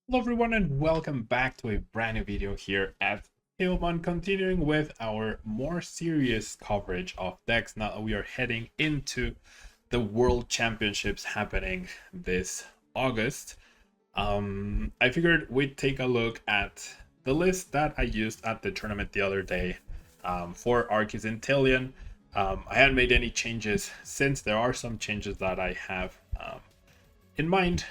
Hello everyone and welcome back to a brand new video here at Tablemon, continuing with our more serious coverage of decks now that we are heading into the World Championships happening this August. I figured we'd take a look at the list that I used at the tournament the other day for Arceus and Inteleon. I haven't made any changes since. There are some changes that I have in mind,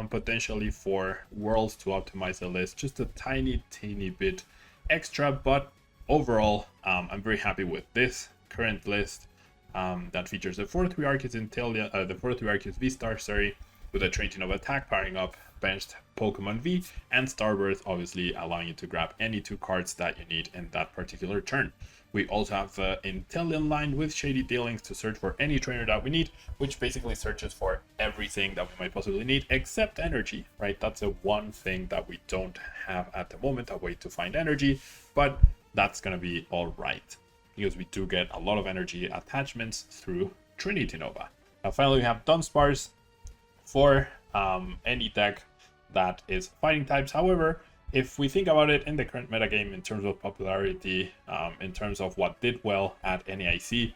potentially for Worlds to optimize the list just a teeny bit extra, but overall I'm very happy with this current list that features the 4-3 Arceus Inteleon, the 4-3 Arceus VStar, sorry, with a Trinity of Attack powering up benched Pokemon V, and Starbirth obviously allowing you to grab any two cards that you need in that particular turn. We also have the Inteleon line with Shady Dealings to search for any trainer that we need, which basically searches for everything that we might possibly need except energy, right? That's the one thing that we don't have at the moment, a way to find energy, but that's going to be all right because we do get a lot of energy attachments through Trinity Nova. Now finally we have Dunsparce for any deck that is fighting types. However, if we think about it in the current metagame in terms of popularity, in terms of what did well at NAIC,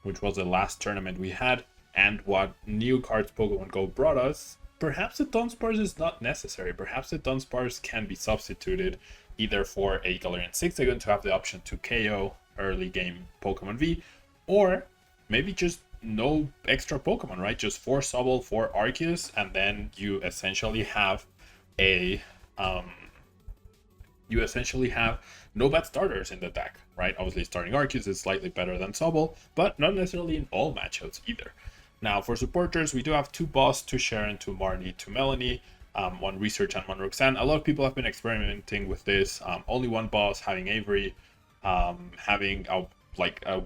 which was the last tournament we had, and what new cards Pokemon Go brought us, perhaps the Dunsparce is not necessary. Perhaps the Dunsparce can be substituted either for a Galarian 6-Dragon to have the option to KO early game Pokemon V, or maybe just no extra Pokemon, right? Just 4 Sobble, 4 Arceus, and then you essentially have no bad starters in the deck, right? Obviously, starting Arceus is slightly better than Sobble, but not necessarily in all matchups either. Now, for supporters, we do have 2 Boss, 2 Sharon, 2 Marnie, 2 Melanie, 1 Research, and 1 Roxanne. A lot of people have been experimenting with this. Only 1 Boss, having Avery, having a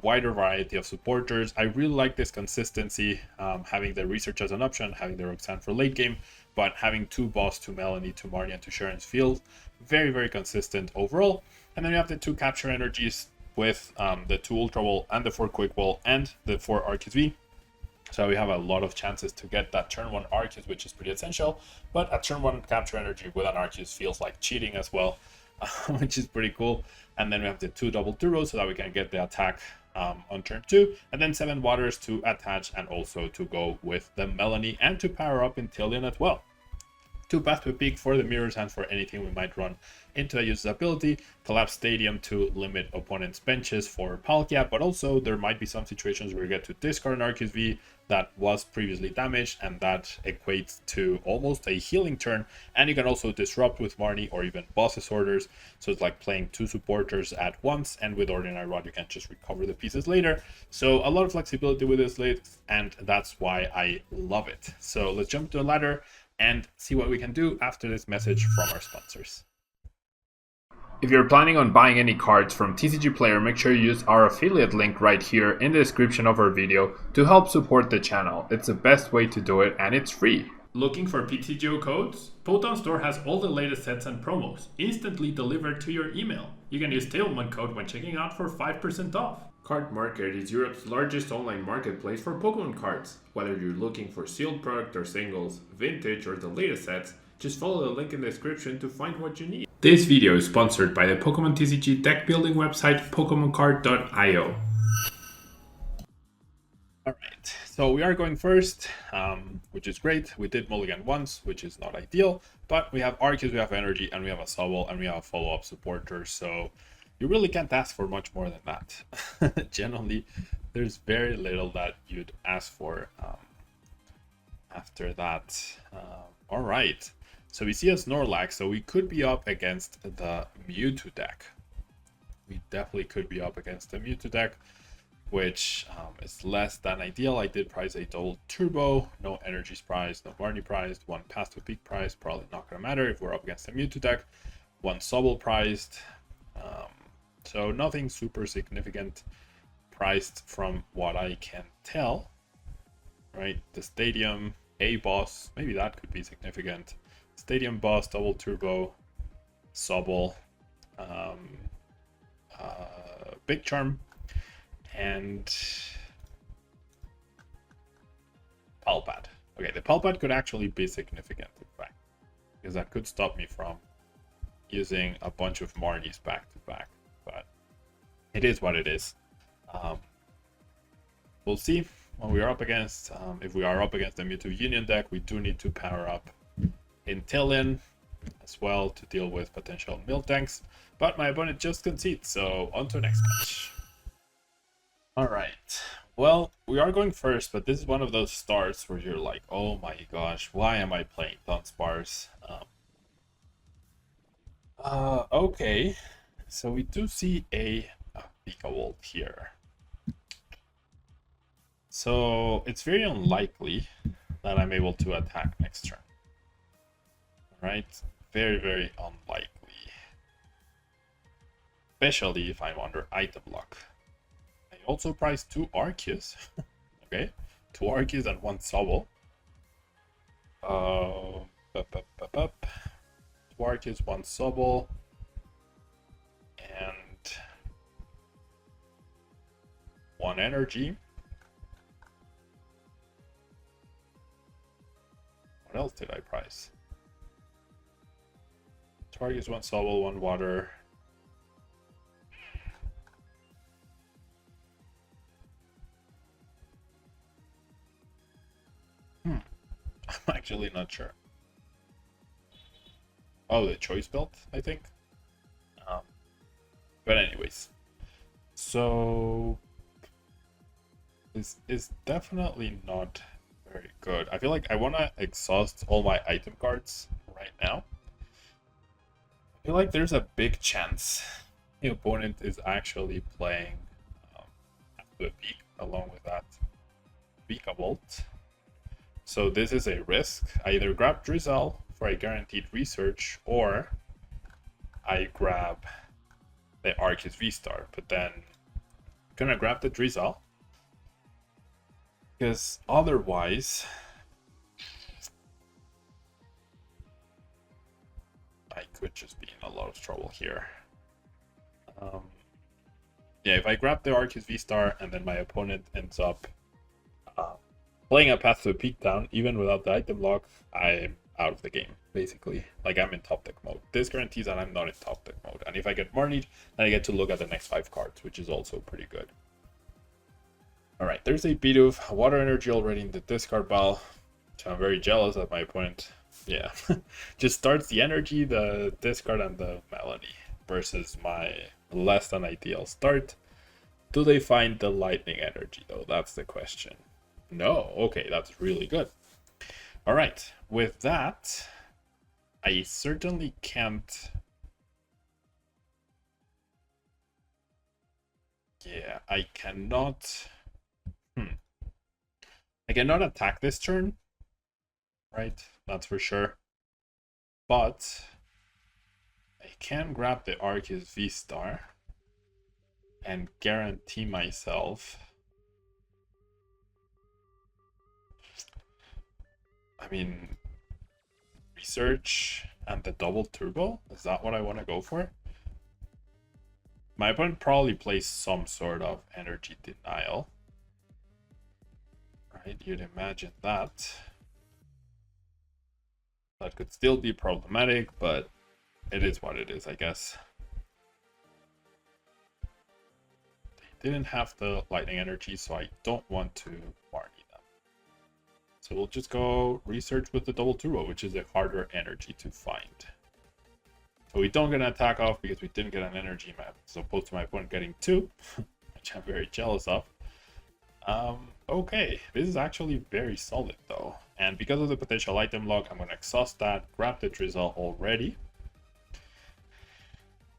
wider variety of supporters. I really like this consistency, having the Research as an option, having the Roxanne for late game, but having 2 Boss, 2 Melanie, 2 Marnie, and 2 Sharon's feels very consistent overall. And then you have the 2 Capture Energies with the 2 Ultra Ball and the 4 Quick Ball and the 4 Arceus V. So we have a lot of chances to get that turn 1 Arceus, which is pretty essential. But a turn 1 Capture Energy with an Arceus feels like cheating as well, which is pretty cool. And then we have the 2 Double Turbos so that we can get the attack on turn 2. And then 7 Waters to attach and also to go with the Melanie and to power up Inteleon as well. 2 Path to Peak for the mirrors and for anything we might run into the user's ability. Collapse Stadium to limit opponents' benches for Palkia, but also there might be some situations where you get to discard an Arceus V that was previously damaged, and that equates to almost a healing turn. And you can also disrupt with Marnie or even Boss's Orders, so it's like playing 2 supporters at once, and with Ordinary Rod you can just recover the pieces later. So a lot of flexibility with this list, and that's why I love it. So let's jump to a ladder and see what we can do after this message from our sponsors. If you're planning on buying any cards from TCG Player, make sure you use our affiliate link right here in the description of our video to help support the channel. It's the best way to do it and it's free. Looking for PTGO codes? Potown Store has all the latest sets and promos, instantly delivered to your email. You can use Tablemon code when checking out for 5% off. Card Market is Europe's largest online marketplace for Pokemon cards. Whether you're looking for sealed product or singles, vintage or the latest sets, just follow the link in the description to find what you need. This video is sponsored by the Pokemon TCG deck building website PokemonCard.io. Alright, so we are going first, which is great. We did mulligan once, which is not ideal, but we have Arceus, we have Energy, and we have a Sobble, and we have a follow-up supporter, so you really can't ask for much more than that. Generally, there's very little that you'd ask for after that. All right, so we see a Snorlax, so we could be up against the Mewtwo deck. We definitely could be up against the Mewtwo deck, which is less than ideal. I did prize a double turbo, no energies prized, no Barney prized, 1 Path to Peak prize, probably not gonna matter if we're up against the Mewtwo deck, 1 Sobble prized. So nothing super significant priced from what I can tell, right? The Stadium, a Boss, maybe that could be significant. Stadium Boss, Double Turbo, Sobble, Big Charm, and Palpad. Okay, the Palpad could actually be significant, in fact. because that could stop me from using a bunch of Marnies back to back. But it is what it is. We'll see when we are up against. If we are up against the Mewtwo Union deck, we do need to power up Inteleon as well to deal with potential Miltanks. But my opponent just concedes, so on to the next match. Alright, well, we are going first, but this is one of those starts where you're like, oh my gosh, why am I playing Dunsparce? Okay, so we do see a Pika here. So it's very unlikely that I'm able to attack next turn. Right? Very, very unlikely. Especially if I'm under item lock. I also priced 2 Arceus. Okay, 2 Arceus and 1 Sobble. 2 Arceus, 1 Sobble. And 1 energy. What else did I price? 2 Arceus, 1 Sobble, 1 water. I'm actually not sure. Oh, the choice belt, I think. But anyways, so this is definitely not very good. I feel like I want to exhaust all my item cards right now. I feel like there's a big chance the opponent is actually playing the peak along with that Pika Bolt. So this is a risk. I either grab Drizzle for a guaranteed research, or I grab the Arceus VStar. But then I'm gonna grab the Drizzle, because otherwise I could just be in a lot of trouble here. Yeah, if I grab the Arceus VStar and then my opponent ends up playing a Path to the Peak down, even without the item lock, I'm out of the game, basically. Like, I'm in top deck mode. This guarantees that I'm not in top deck mode. And if I get Marnied, then I get to look at the next 5 cards, which is also pretty good. Alright, there's a Bidoof, water energy already in the discard pile. So I'm very jealous that my opponent, yeah, just starts the energy, the discard, and the Melody versus my less than ideal start. Do they find the lightning energy, though? That's the question. No, okay, that's really good. All right, with that, I certainly can't. Yeah, I cannot. I cannot attack this turn, right? That's for sure. But I can grab the Arceus VStar and guarantee myself. I mean, research and the double turbo? Is that what I want to go for? My opponent probably plays some sort of energy denial. Right, you'd imagine that. That could still be problematic, but it is what it is, I guess. They didn't have the lightning energy, so I don't want to Marnie them. So we'll just go research with the double turbo, which is a harder energy to find. So we don't get an attack off because we didn't get an energy map, as opposed to my opponent getting 2, which I'm very jealous of. Okay, this is actually very solid though. And because of the potential item lock, I'm going to exhaust that, grab the Drizzle already.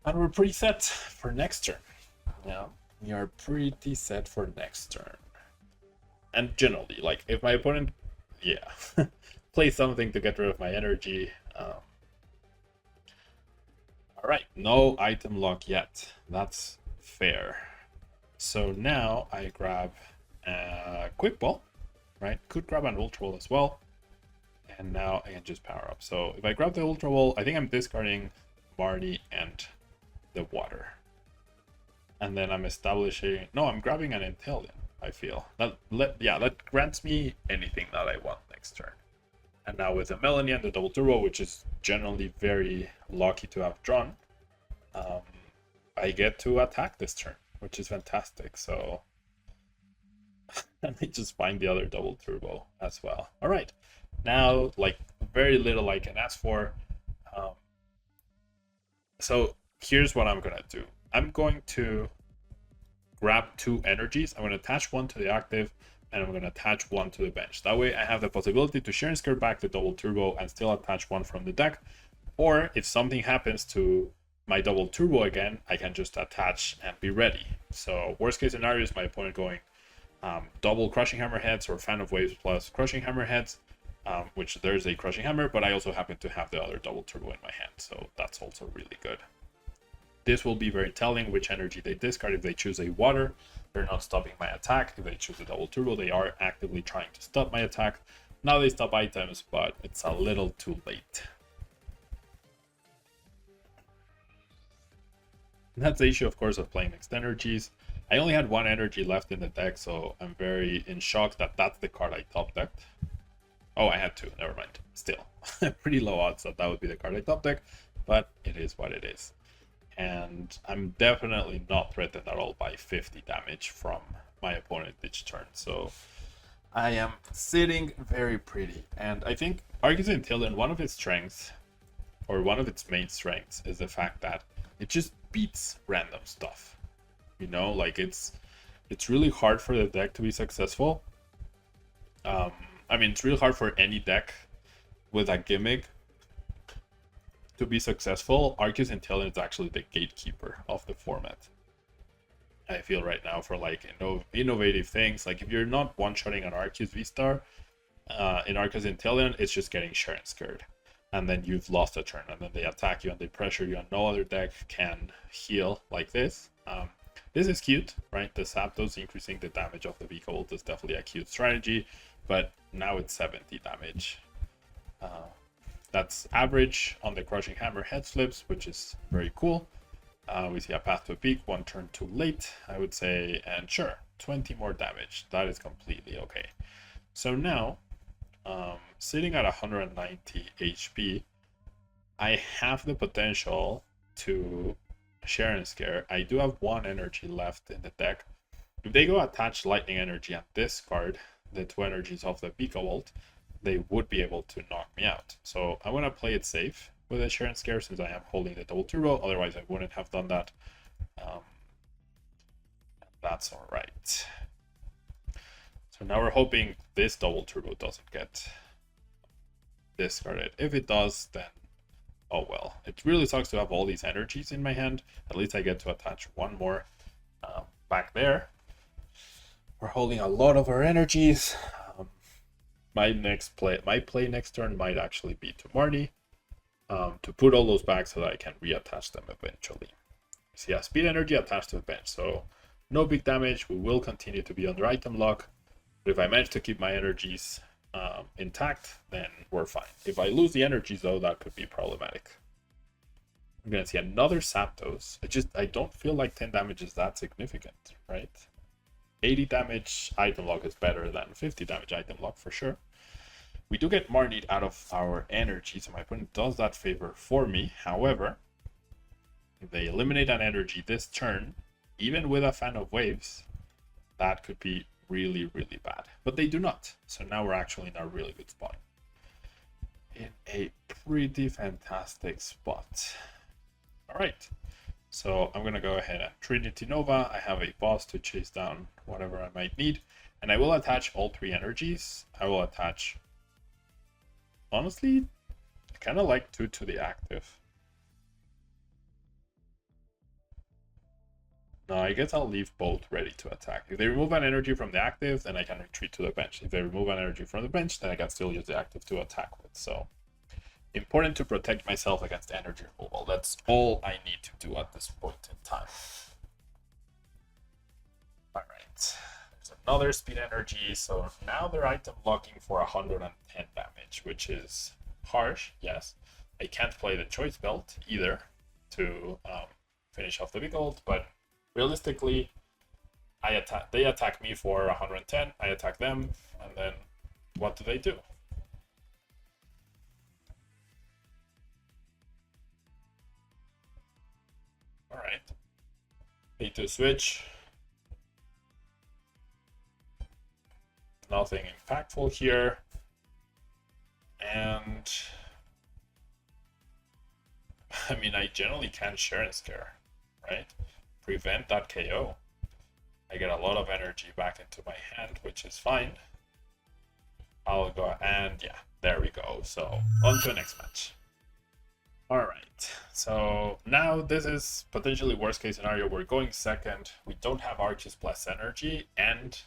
And we're pretty set for next turn. Yeah, we are pretty set for next turn. And generally, like, if my opponent, yeah, plays something to get rid of my energy. Alright, no item lock yet. That's fair. So now I grab Quick Ball, right? Could grab an Ultra Ball as well. And now I can just power up. So if I grab the Ultra Ball, I think I'm discarding Marnie and the water. And then I'm establishing... No, I'm grabbing an Inteleon, I feel. That grants me anything that I want next turn. And now with the Melanie and the double turbo, which is generally very lucky to have drawn, I get to attack this turn, which is fantastic. So let me just find the other double turbo as well. All right, now like very little I can ask for. So here's what I'm gonna do. I'm going to grab 2 energies. I'm gonna attach one to the active, and I'm gonna attach one to the bench. That way I have the possibility to share and skirt back the double turbo and still attach one from the deck. Or if something happens to my double turbo again, I can just attach and be ready. So worst case scenario is my opponent going double Crushing Hammerheads or Fan of Waves plus Crushing Hammerheads, which there's a Crushing Hammer, but I also happen to have the other double turbo in my hand, so that's also really good. This will be very telling which energy they discard. If they choose a water, they're not stopping my attack. If they choose a double turbo, they are actively trying to stop my attack. Now they stop items, but it's a little too late. And that's the issue, of course, of playing mixed energies. I only had 1 energy left in the deck, so I'm very in shock that that's the card I top decked. Oh, I had 2, never mind. Still, pretty low odds that that would be the card I top deck, but it is what it is. And I'm definitely not threatened at all by 50 damage from my opponent each turn, so I am sitting very pretty. And I think Arceus Inteleon, one of its strengths, or one of its main strengths, is the fact that it just beats random stuff. You know, like it's really hard for the deck to be successful. I mean, it's really hard for any deck with a gimmick to be successful. Arceus Inteleon is actually the gatekeeper of the format, I feel, right now, for like innovative things. Like if you're not one-shotting an Arceus VStar in Arceus Inteleon, it's just getting share and scared, and then you've lost a turn, and then they attack you and they pressure you, and no other deck can heal like this. This is cute, right? The Zapdos increasing the damage of the vehicle is definitely a cute strategy, but now it's 70 damage. That's average on the Crushing Hammer head flips, which is very cool. We see a path to a peak, 1 turn too late, I would say, and sure, 20 more damage. That is completely okay. So now, sitting at 190 HP, I have the potential to share and scare. I do have 1 energy left in the deck. If they go attach Lightning Energy and discard the 2 energies of the Pika Volt, they would be able to knock me out. So I want to play it safe with a share and scare, since I am holding the double turbo. Otherwise I wouldn't have done that. That's all right. So now we're hoping this double turbo doesn't get discarded. If it does, then oh well. It really sucks to have all these energies in my hand. At least I get to attach 1 more back there. We're holding a lot of our energies. My play next turn might actually be to Marnie, to put all those back so that I can reattach them eventually. See a speed energy attached to the bench, so no big damage. We will continue to be under item lock, but if I manage to keep my energies intact, then we're fine. If I lose the energies though, that could be problematic. I'm gonna see another Zapdos. I don't feel like 10 damage is that significant, right? 80 damage item lock is better than 50 damage item lock for sure. We do get Marnie out of our energy, so my opponent does that favor for me. However, if they eliminate an energy this turn, even with a Fan of Waves, that could be really, really bad. But they do not, so now we're actually in a really good spot. In a pretty fantastic spot. All right. So I'm going to go ahead and Trinity Nova. I have a boss to chase down whatever I might need. And I will attach all 3 energies. I will attach, honestly, I kind of like 2 to the active. No, I guess I'll leave both ready to attack. If they remove an energy from the active, then I can retreat to the bench. If they remove an energy from the bench, then I can still use the active to attack with. So important to protect myself against energy removal. That's all I need to do at this point in time. All right, there's another speed energy. So now they're item locking for 110 damage, which is harsh. Yes, I can't play the choice belt either to finish off the big ult, but realistically, they attack me for 110. I attack them, and then what do? Alright. Need to switch. Nothing impactful here. And I mean, I generally can share and scare, right? Prevent that KO. I get a lot of energy back into my hand, which is fine. I'll go, and yeah, there we go. So on to the next match. All right, so now this is potentially worst case scenario. We're going second. We don't have Arceus plus energy, and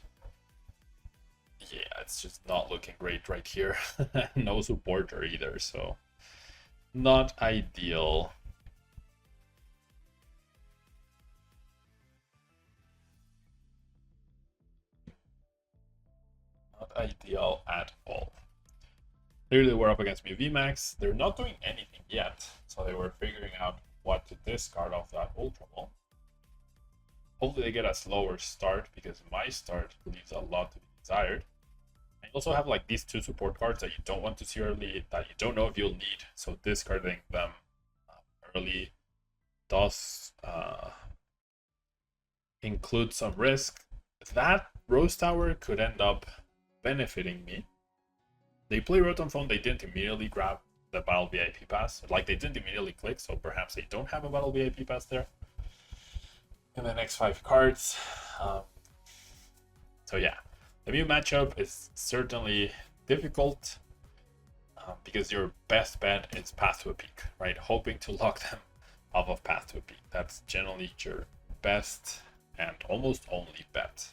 yeah, it's just not looking great right here. No supporter either, so not ideal. Not ideal at all. Clearly we're up against Mew VMAX. They're not doing anything yet, so they were figuring out what to discard off that Ultra Ball. Hopefully they get a slower start, because my start leaves a lot to be desired. I also have like these two support cards that you don't want to see early, that you don't know if you'll need, so discarding them early does include some risk. That Rose Tower could end up benefiting me. They play Rotom Phone, they didn't immediately grab the Battle VIP pass. Like, they didn't immediately click, so perhaps they don't have a Battle VIP pass there in the next 5 cards. So yeah, the Mew matchup is certainly difficult because your best bet is Path to a Peak, right? Hoping to lock them off of Path to a Peak. That's generally your best and almost only bet.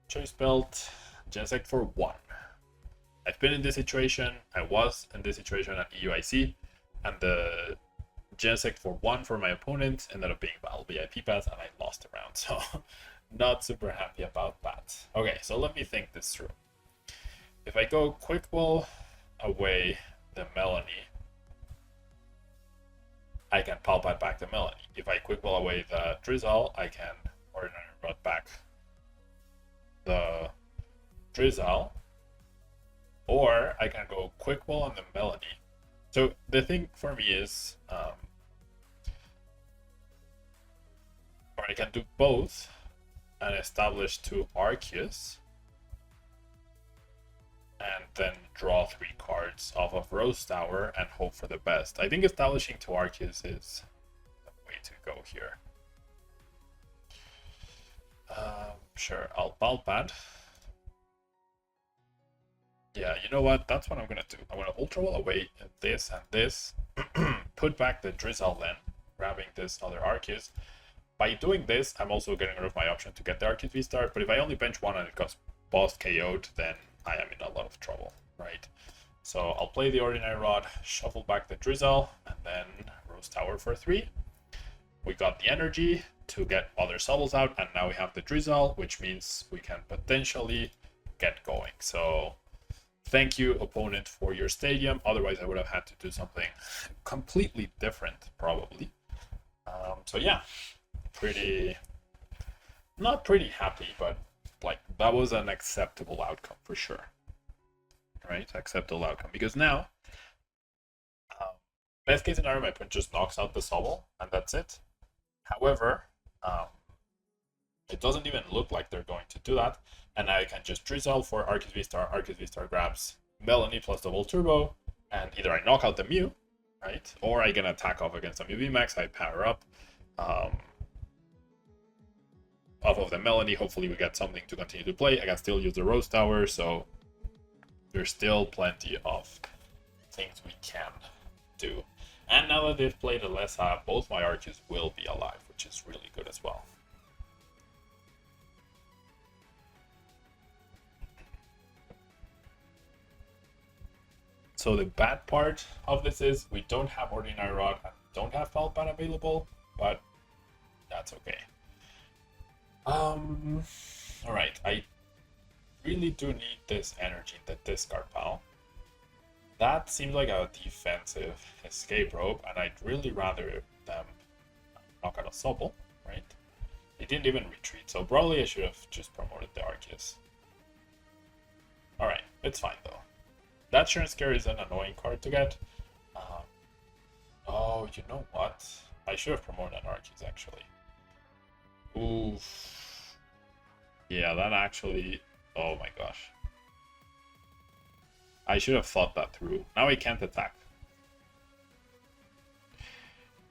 Choice Belt, Genesect for 1. I've been in this situation. I was in this situation at EUIC, and the Genesect for 1 for my opponent ended up being Battle VIP pass, and I lost a round, so not super happy about that. Okay, so let me think this through. If I go Quick Ball away the Melanie, I can Palpate back the Melanie. If I Quick Ball away the Drizzle, I can Ordinary Rod back the Drizzle. Or I can go Quick Ball on the Melanie. So the thing for me is, or I can do both and establish 2 Arceus, and then draw 3 cards off of Rose Tower and hope for the best. I think establishing 2 Arceus is the way to go here. Sure, I'll Palpate. Yeah, you know what? That's what I'm gonna do. I'm gonna Ultra Ball away this and this, put back the Drizzle then, grabbing this other Arceus. By doing this, I'm also getting rid of my option to get the Arceus VStar, but if I only bench 1 and it got boss KO'd, then I am in a lot of trouble, right? So I'll play the Ordinary Rod, shuffle back the Drizzle, and then Rose Tower for 3. We got the energy to get other Sobbles out, and now we have the Drizzle, which means we can potentially get going. So thank you, opponent, for your stadium. Otherwise, I would have had to do something completely different, probably. So yeah, not pretty happy, but like that was an acceptable outcome for sure. Right, acceptable outcome, because now, best case scenario, my opponent just knocks out the Sobble, and that's it. However, it doesn't even look like they're going to do that, and I can just Drizzle for Arceus VStar grabs Melanie plus double turbo, and either I knock out the Mew, right, or I can attack off against a Mew VMAX, I power up off of the Melanie. Hopefully we get something to continue to play. I can still use the Rose Tower, so there's still plenty of things we can do. And now that they've played Alessa, both my Arceus will be alive, which is really good as well. So the bad part of this is we don't have Ordinary Rod and don't have Palpate available, but that's okay. Alright, I really do need this energy in the discard pile. That seems like a defensive escape rope, and I'd really rather them knock out a Sobble, right? They didn't even retreat, so probably I should have just promoted the Arceus. Alright, it's fine though. That Sure Scare is an annoying card to get. Oh, you know what? I should have promoted an Arceus actually. Oof. Yeah, that actually. Oh my gosh. I should have thought that through. Now I can't attack.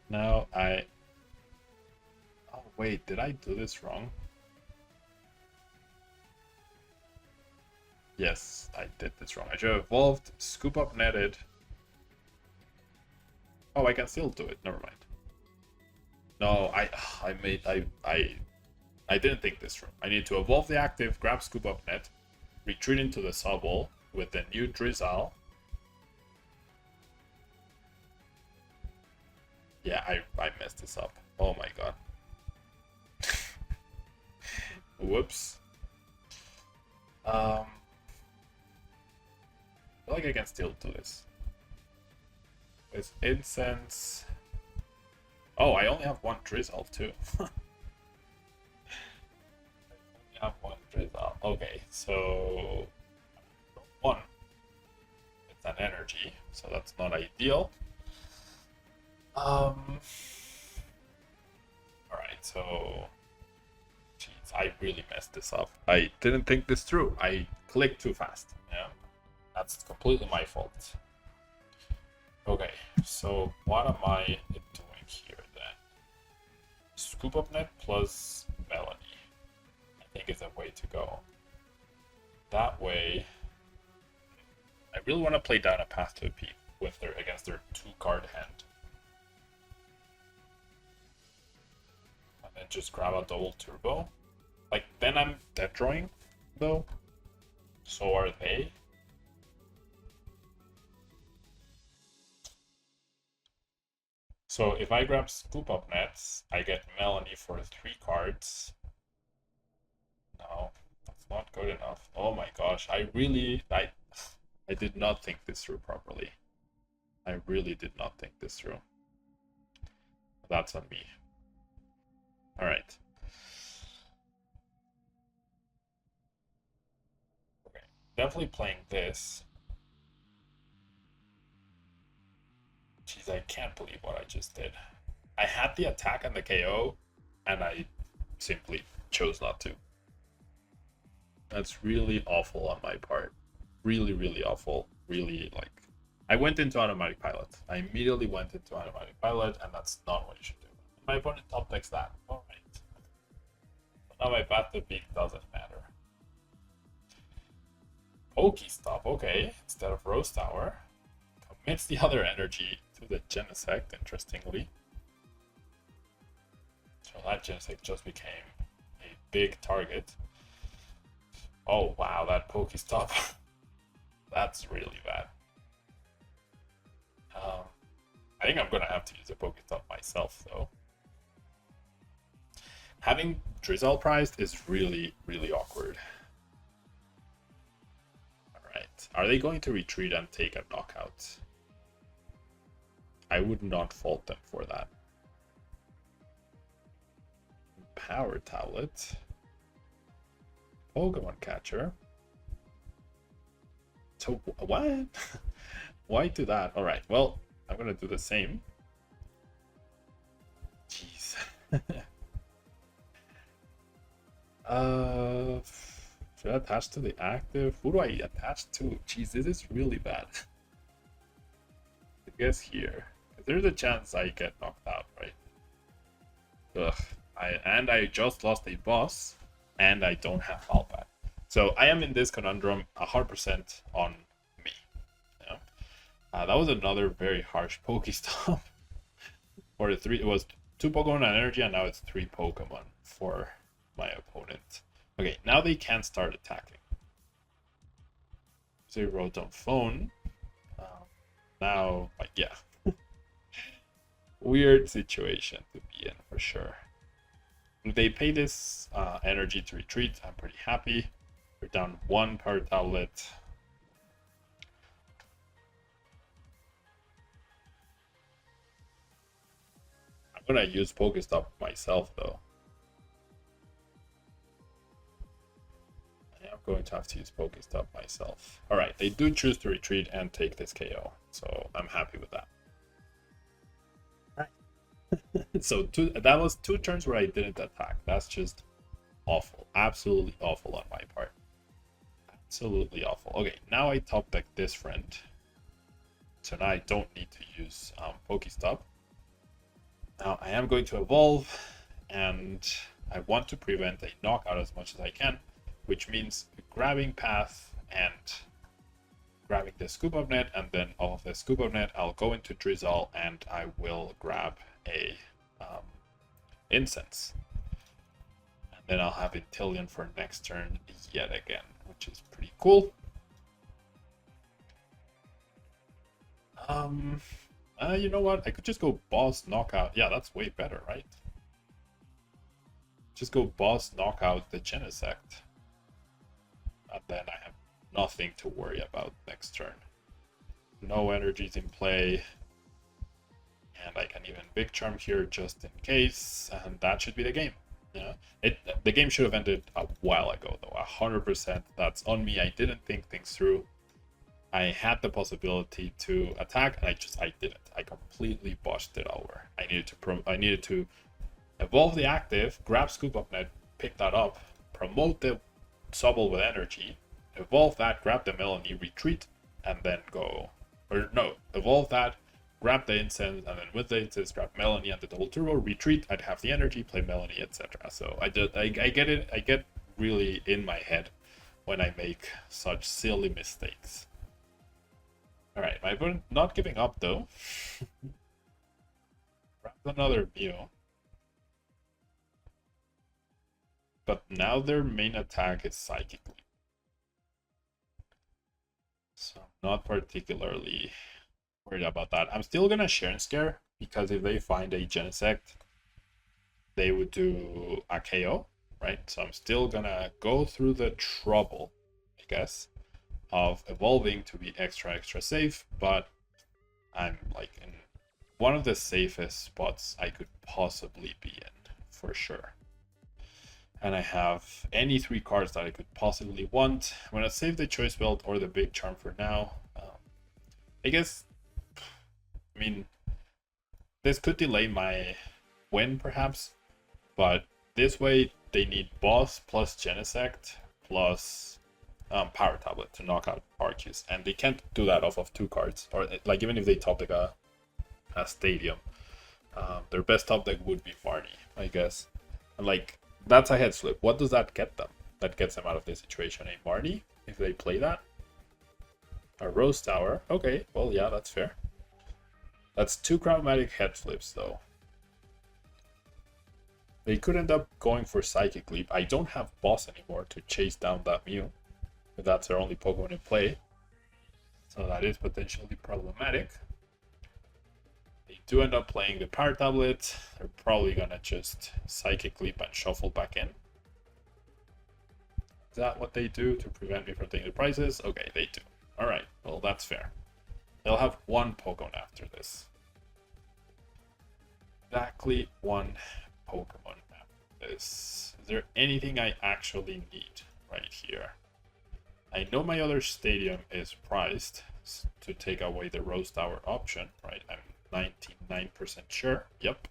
Now I. Oh wait, did I do this wrong? Yes, I did this wrong. I should have evolved, scoop up netted. Oh, I can still do it. Never mind. No, I didn't think this through. I need to evolve the active, grab scoop up net, retreat into the Sobble with the new Drizzle. Yeah, I messed this up. Oh my god. Whoops. I feel like I can still do this. With incense. Oh, I only have one Drizzle too. I only have one Drizzle. Okay, so one. It's an energy, so that's not ideal. Alright, so jeez, I really messed this up. I didn't think this through. I clicked too fast. Yeah. That's completely my fault. Okay, so what am I doing here then? Scoop up net plus Melody, I think is a way to go. That way, I really want to play down a Path to the Peak with their against their 2-card hand. And then just grab a double turbo. Like, then I'm dead drawing, though. So are they. So if I grab Scoop Up Nets, I get Melanie for 3 cards. No, that's not good enough. Oh my gosh, I did not think this through properly. I really did not think this through. That's on me. Alright. Okay, definitely playing this. Jeez, I can't believe what I just did. I had the attack and the KO, and I simply chose not to. That's really awful on my part. Really, really awful. Really, like... I went into automatic pilot. I immediately went into automatic pilot, and that's not what you should do. My opponent top decks that. Alright. So now my Path to Peak doesn't matter. Pokestop, okay. Instead of Rose Tower. Commits the other energy to the Genesect, interestingly. So that Genesect just became a big target. Oh wow, that Pokestop. That's really bad. I think I'm gonna have to use a Pokestop myself though. Having Drizzle prized is really, really awkward. Alright, are they going to retreat and take a knockout? I would not fault them for that. Power Tablet. Pokemon Catcher. So, what? Why do that? Alright, well, I'm gonna do the same. Jeez. Should I attach to the active? Who do I attach to? Jeez, this is really bad. I guess here. There's a chance I get knocked out, right? Ugh. I just lost a boss, and I don't have Fallback. So I am in this conundrum 100% on me. You know? That was another very harsh Pokestop. For the 3, it was 2 Pokemon and energy, and now it's 3 Pokemon for my opponent. Okay, now they can start attacking. So he wrote on phone. Now, like, yeah. Weird situation to be in for sure. If they pay this energy to retreat, I'm pretty happy. We're down 1 per tablet. I'm gonna use Pokestop myself though. I am going to have to use Pokestop myself. Alright, they do choose to retreat and take this KO, so I'm happy with that. So that was 2 turns where I didn't attack. That's just awful. Absolutely awful on my part. Absolutely awful. Okay, now I top deck this friend. So now I don't need to use Pokestop. Now I am going to evolve, and I want to prevent a knockout as much as I can, which means grabbing Path and grabbing the Scoop of Net, and then off of the Scoop of Net, I'll go into Drizzle and I will grab a Incense. And then I'll have Intillion for next turn yet again, which is pretty cool. You know what? I could just go Boss Knockout. Yeah, that's way better, right? Just go Boss Knockout the Genesect. And then I have nothing to worry about next turn. No energies in play. And I can even Big Charm here just in case. And that should be the game. Yeah, the game should have ended a while ago, though. 100%. That's on me. I didn't think things through. I had the possibility to attack, and I didn't. I completely botched it over. I needed to evolve the active, grab Scoop Up Net, pick that up, promote the Sobble with energy, evolve that, grab the Melanie, retreat, and then go. Or no, evolve that, grab the Incense, and then with the Incense, grab Melanie and the double turbo, retreat. I'd have the energy, play Melanie, etc. So I get it. I get really in my head when I make such silly mistakes. Alright, my opponent not giving up though. Grab another Mew. But now their main attack is Psychic Leap. So I'm not particularly worried about that. I'm still gonna Share and Scare, because if they find a Genesect, they would do a KO, right? So I'm still gonna go through the trouble, I guess, of evolving to be extra safe, but I'm like in one of the safest spots I could possibly be in, for sure. And I have any 3 cards that I could possibly want. I'm gonna save the Choice Belt or the Big Charm for now. I guess, I mean, this could delay my win perhaps, but this way they need Boss plus Genesect plus Power Tablet to knock out Arceus, and they can't do that off of 2 cards, or like even if they top deck a Stadium, their best top deck would be Marnie, I guess. And like, that's a head flip. What does that get them? That gets them out of this situation. A Marnie, if they play that. A Rose Tower. Okay, well, yeah, that's fair. That's 2 chromatic head flips, though. They could end up going for Psychic Leap. I don't have Boss anymore to chase down that Mew, if that's their only Pokemon in play. So that is potentially problematic. They do end up playing the Power Tablet. They're probably gonna just Psychic Leap and shuffle back in. Is that what they do to prevent me from taking the prizes? Okay, they do. Alright, well, that's fair. They'll have 1 Pokemon after this. Exactly 1 Pokemon after this. Is there anything I actually need right here? I know my other Stadium is priced to take away the Rose Tower option, right? I'm 99% sure. Yep,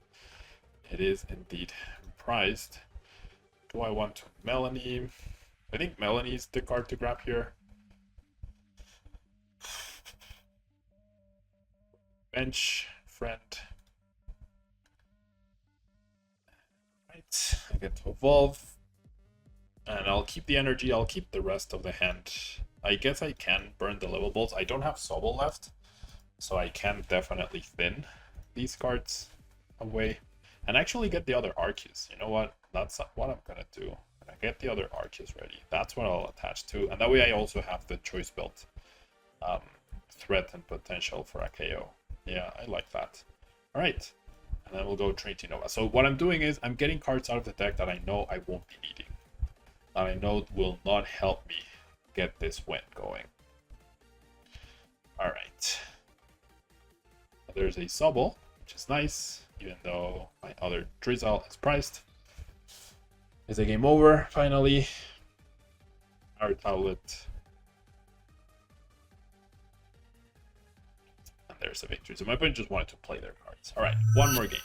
it is indeed priced. Do I want to Melanie? I think Melanie is the card to grab here. Bench, friend. Right, I get to evolve. And I'll keep the energy, I'll keep the rest of the hand. I guess I can burn the level balls. I don't have Sobble left, so I can definitely thin these cards away. And actually get the other Arceus. You know what? That's what I'm gonna do. I'm gonna get the other Arceus ready. That's what I'll attach to. And that way I also have the Choice Belt threat and potential for a KO. Yeah, I like that. Alright. And then we'll go Trinity Nova. So what I'm doing is I'm getting cards out of the deck that I know I won't be needing. That I know will not help me get this win going. Alright. There's a Sobble, which is nice, even though my other Drizzle is priced. Is the game over, finally? Our tablet. And there's a victory. So my opponent just wanted to play their cards. Alright, 1 more game.